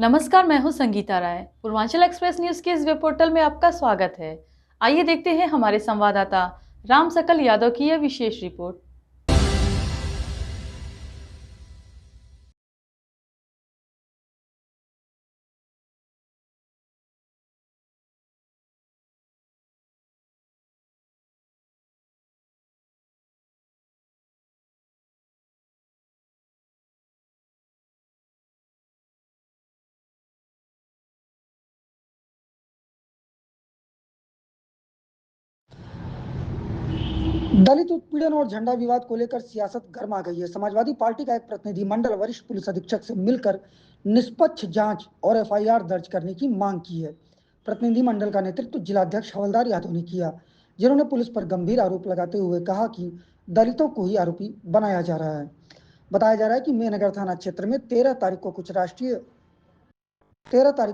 नमस्कार, मैं हूं संगीता राय। पूर्वांचल एक्सप्रेस न्यूज के इस वेब पोर्टल में आपका स्वागत है। आइए देखते हैं हमारे संवाददाता राम सकल यादव की यह विशेष रिपोर्ट। दलित उत्पीड़न और झंडा विवाद को लेकर सियासत गर्मा गई है। समाजवादी पार्टी का एक प्रतिनिधिमंडल वरिष्ठ पुलिस अधीक्षक से मिलकर निष्पक्ष जांच और एफआईआर दर्ज करने की मांग की है। प्रतिनिधिमंडल का नेतृत्व जिलाध्यक्ष हवलदार यादव ने किया, जिन्होंने पुलिस पर गंभीर आरोप लगाते हुए कहा कि दलितों को ही आरोपी बनाया जा रहा है। बताया जा रहा है कि मेहनगर थाना क्षेत्र में 13 तारीख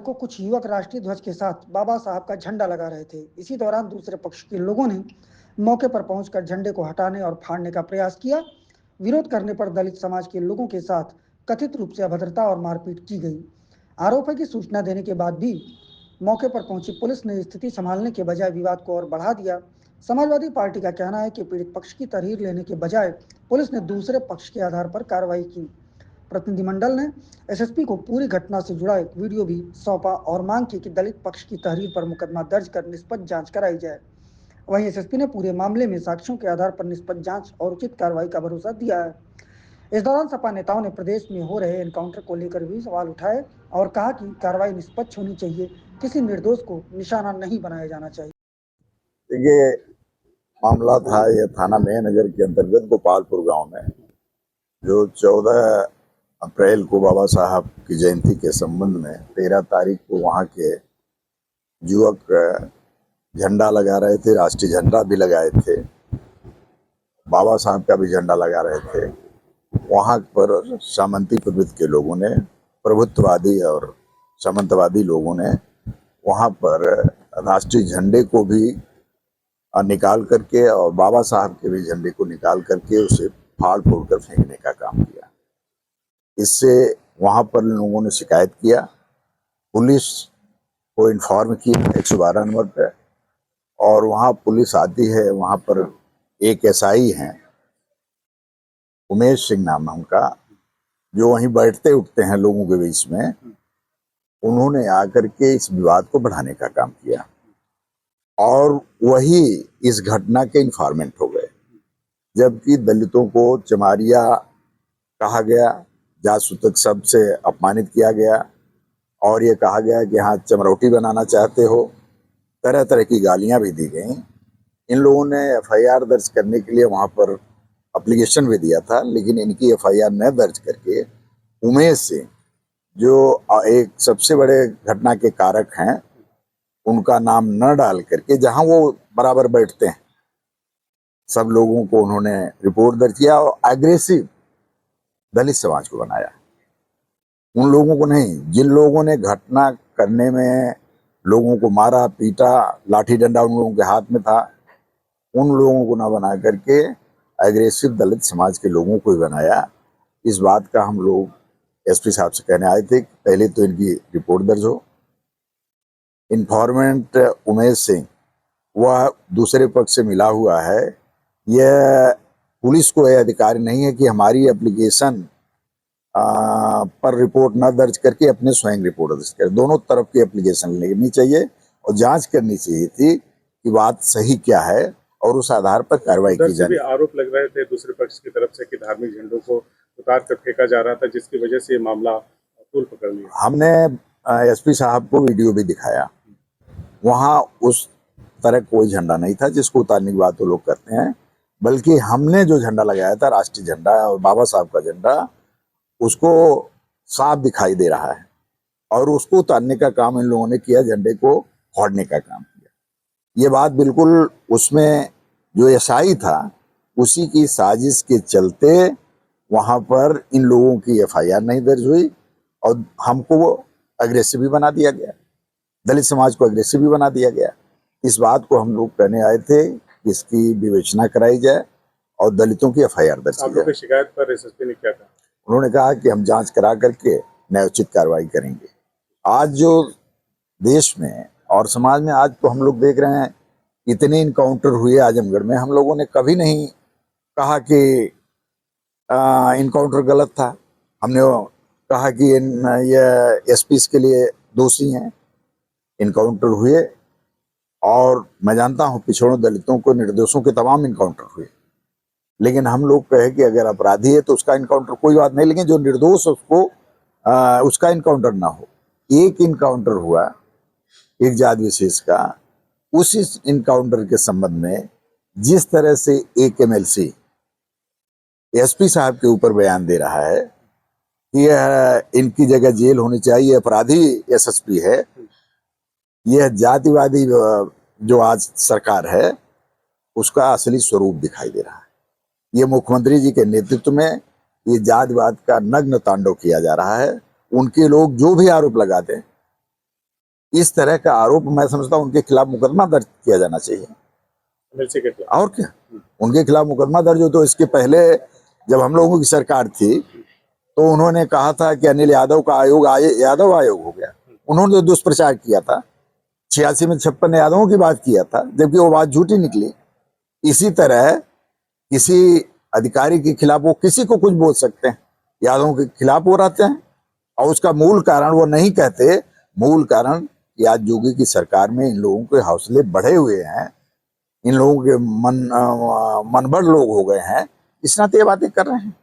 को कुछ युवक राष्ट्रीय ध्वज के साथ बाबा साहब का झंडा लगा रहे थे। इसी दौरान दूसरे पक्ष के लोगों ने मौके पर पहुंचकर झंडे को हटाने और फाड़ने का प्रयास किया। विरोध करने पर दलित समाज के लोगों के साथ कथित रूप से अभद्रता और मारपीट की गई। आरोप है कि सूचना देने के बाद भी मौके पर पहुंची पुलिस ने स्थिति संभालने के बजाय विवाद को और बढ़ा दिया। समाजवादी पार्टी का कहना है कि पीड़ित पक्ष की तहरीर लेने के बजाय पुलिस ने दूसरे पक्ष के आधार पर कार्रवाई की। प्रतिनिधिमंडल ने एसएसपी को पूरी घटना से जुड़ा एक वीडियो भी सौंपा और मांग की कि दलित पक्ष की तहरीर पर मुकदमा दर्ज कर निष्पक्ष जांच कराई जाए। वहीं एसएसपी ने पूरे मामले में साक्ष्यों के आधार पर निष्पक्ष जांच और उचित कार्रवाई का भरोसा दिया है। इस दौरान सपा नेताओं ने प्रदेश में हो रहे एनकाउंटर को लेकर भी सवाल उठाए और कहा कि कार्रवाई निष्पक्ष होनी चाहिए, किसी निर्दोष को निशाना नहीं बनाया जाना चाहिए। ये मामला था, ये थाना मेहनगर के अंतर्गत गोपालपुर गांव में, जो 14 अप्रैल को बाबा साहब की जयंती के संबंध में 13 तारीख को वहां के युवक झंडा लगा रहे थे, राष्ट्रीय झंडा भी लगाए थे, बाबा साहब का भी झंडा लगा रहे थे। वहां पर सामंती प्रवृत्ति के लोगों ने, प्रभुत्ववादी और सामंतवादी लोगों ने वहां पर राष्ट्रीय झंडे को भी निकाल करके और बाबा साहब के भी झंडे को निकाल करके उसे फाड़ फोड़ कर फेंकने का काम किया। इससे वहां पर लोगों ने शिकायत किया, पुलिस को इन्फॉर्म किया 112 नंबर पे, और वहां पुलिस आती है। वहां पर एक एसआई हैं, उमेश सिंह नाम है उनका, जो वहीं बैठते उठते हैं लोगों के बीच में। उन्होंने आकर के इस विवाद को बढ़ाने का काम किया और वही इस घटना के इन्फॉर्मेंट हो गए। जबकि दलितों को चमारिया कहा गया, जात सूतक शब्द से अपमानित किया गया और ये कहा गया कि हाँ चमरौटी बनाना चाहते हो, तरह तरह की गालियां भी दी गई। इन लोगों ने एफआईआर दर्ज करने के लिए वहां पर एप्लीकेशन भी दिया था, लेकिन इनकी एफआईआर न दर्ज करके उमेश सिंह, जो एक सबसे बड़े घटना के कारक हैं, उनका नाम न डाल करके जहां वो बराबर बैठते हैं सब लोगों को उन्होंने रिपोर्ट दर्ज किया और एग्रेसिव दलित समाज को बनाया। उन लोगों को नहीं, जिन लोगों ने घटना करने में लोगों को मारा पीटा, लाठी डंडा उन लोगों के हाथ में था, उन लोगों को ना बना करके एग्रेसिव दलित समाज के लोगों को ही बनाया। इस बात का हम लोग एसपी साहब से कहने आए थे कि पहले तो इनकी रिपोर्ट दर्ज हो। इन्फॉर्मेंट उमेश सिंह वह दूसरे पक्ष से मिला हुआ है। यह पुलिस को यह अधिकार नहीं है कि हमारी एप्लीकेशन पर रिपोर्ट न दर्ज करके अपने स्वयं रिपोर्ट दर्ज करे। दोनों तरफ की एप्लीकेशन लेनी चाहिए और जांच करनी चाहिए थी कि बात सही क्या है और उस आधार पर कार्रवाई की जाए। आरोप लग रहे थे दूसरे पक्ष की तरफ से कि धार्मिक झंडों को उतार कर फेंका जा रहा था, जिसकी वजह से ये मामला तूल पकड़ लिया। हमने एसपी साहब को वीडियो भी दिखाया, वहां उस तरह कोई झंडा नहीं था जिसको उतारने की बात वो लोग करते हैं, बल्कि हमने जो झंडा लगाया था राष्ट्रीय झंडा और बाबा साहब का झंडा, उसको साफ दिखाई दे रहा है और उसको उतारने का काम इन लोगों ने किया, झंडे को फोड़ने का काम किया। ये बात बिल्कुल उसमें जो एसआई था उसी की साजिश के चलते वहां पर इन लोगों की एफआईआर नहीं दर्ज हुई और हमको वो अग्रेसिव भी बना दिया गया, दलित समाज को अग्रेसिव भी बना दिया गया। इस बात को हम लोग कहने आए थे कि इसकी विवेचना कराई जाए और दलितों की एफआईआर दर्ज की जाए। शिकायत पर एसएसपी ने क्या कहा? उन्होंने कहा कि हम जांच करा करके न्यायोचित कार्रवाई करेंगे। आज जो देश में और समाज में आज तो हम लोग देख रहे हैं, इतने इनकाउंटर हुए आजमगढ़ में। हम लोगों ने कभी नहीं कहा कि इनकाउंटर गलत था। हमने कहा कि ये एसपी के लिए दोषी हैं। इनकाउंटर हुए और मैं जानता हूं पिछड़ों, दलितों को, निर्दोषों के तमाम इनकाउंटर हुए, लेकिन हम लोग कहे कि अगर अपराधी है तो उसका इनकाउंटर कोई बात नहीं, लेकिन जो निर्दोष उसको उसका इनकाउंटर ना हो। एक इनकाउंटर हुआ एक जात विशेष का, उसी इनकाउंटर के संबंध में जिस तरह से एक एमएलसी एसपी साहब के ऊपर बयान दे रहा है कि यह इनकी जगह जेल होनी चाहिए, अपराधी एसएसपी है, यह जातिवादी जो आज सरकार है उसका असली स्वरूप दिखाई दे रहा है। ये मुख्यमंत्री जी के नेतृत्व में ये जातिवाद का नग्न तांडव किया जा रहा है। उनके लोग जो भी आरोप लगाते हैं, इस तरह का आरोप मैं समझता हूं उनके खिलाफ मुकदमा दर्ज किया जाना चाहिए। और क्या, उनके खिलाफ मुकदमा दर्ज हो। तो इसके पहले जब हम लोगों की सरकार थी तो उन्होंने कहा था कि अनिल यादव का आयोग यादव आयोग हो गया। उन्होंने तो दुष्प्रचार किया था, 86 में 56 यादवों की बात किया था, जबकि वो बात झूठी निकली। इसी तरह किसी अधिकारी के खिलाफ वो किसी को कुछ बोल सकते हैं, यादवों के खिलाफ वो रहते हैं। और उसका मूल कारण वो नहीं कहते, मूल कारण कि आज योगी की सरकार में इन लोगों के हौसले बढ़े हुए हैं, इन लोगों के मनबड़ लोग हो गए हैं, इस नाते ये बातें कर रहे हैं।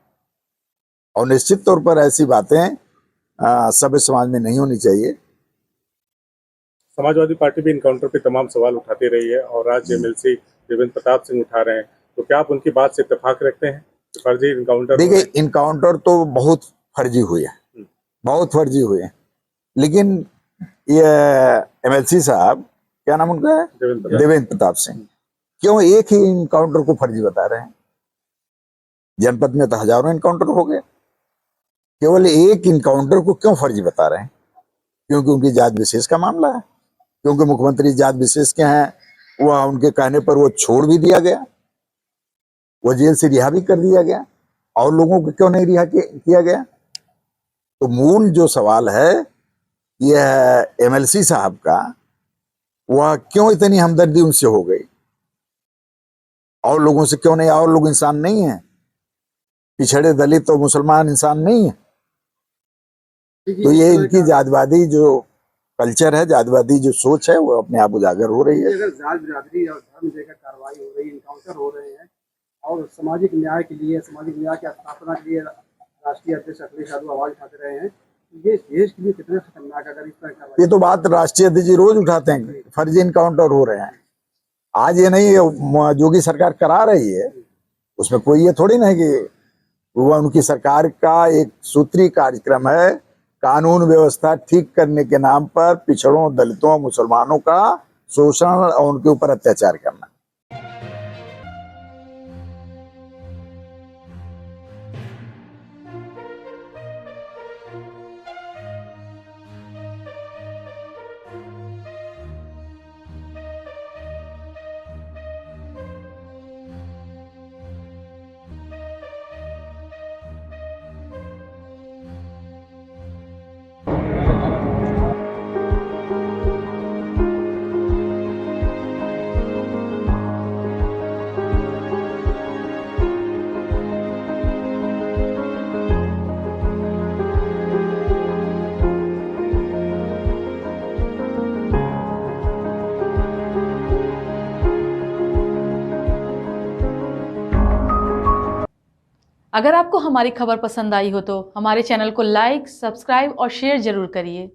और निश्चित तौर पर ऐसी बातें सभ्य समाज में नहीं होनी चाहिए। समाजवादी पार्टी भी इनकाउंटर पे तमाम सवाल उठाती रही है और आज एमएलसी देवेंद्र प्रताप सिंह उठा रहे हैं, तो क्या आप उनकी बात से इत्तेफाक रखते हैं? फर्जी इनकाउंटर, देखिए इनकाउंटर तो बहुत फर्जी हुए हैं, बहुत फर्जी हुए हैं, लेकिन ये एमएलसी साहब, क्या नाम उनका है, देवेंद्र प्रताप सिंह, क्यों एक ही इनकाउंटर को फर्जी बता रहे हैं? जनपद में तो हजारों इनकाउंटर हो गए, केवल एक इनकाउंटर को क्यों फर्जी बता रहे हैं? क्योंकि उनकी जात विशेष का मामला है, क्योंकि मुख्यमंत्री जात विशेष के हैं, वह उनके कहने पर वो छोड़ भी दिया गया, वो जेल से रिहा भी कर दिया गया, और लोगों को क्यों नहीं रिहा किया गया? तो मूल जो सवाल है यह एमएलसी साहब का, वह क्यों इतनी हमदर्दी उनसे हो गई, और लोगों से क्यों नहीं? और लोग इंसान नहीं है? पिछड़े दलित और मुसलमान इंसान नहीं है? तो ये इनकी जातवादी जो कल्चर है, जातवादी जो सोच है, वो अपने आप उजागर हो रही है। अगर जात बिरादरी और धर्म लेकर कार्रवाई हो रही है, इनकाउंटर हो रहे हैं, और सामाजिक न्याय के लिए, सामाजिक न्याय की स्थापना के लिए राष्ट्रीय अध्यक्ष अखिलेश यादव आवाज उठाते रहे हैं, ये देश के लिए कितना खतरनाक अगर इस तरह ये तो बात राष्ट्रीय अध्यक्ष जी रोज उठाते हैं, फर्जी इनकाउंटर हो रहे हैं। आज ये नहीं, योगी सरकार करा रही है, उसमें कोई ये थोड़ी ना है कि वह उनकी सरकार का एक सूत्री कार्यक्रम है, कानून व्यवस्था ठीक करने के नाम पर पिछड़ों, दलितों, मुसलमानों का शोषण और उनके ऊपर अत्याचार करना। अगर आपको हमारी खबर पसंद आई हो तो हमारे चैनल को लाइक, सब्सक्राइब और शेयर जरूर करिए।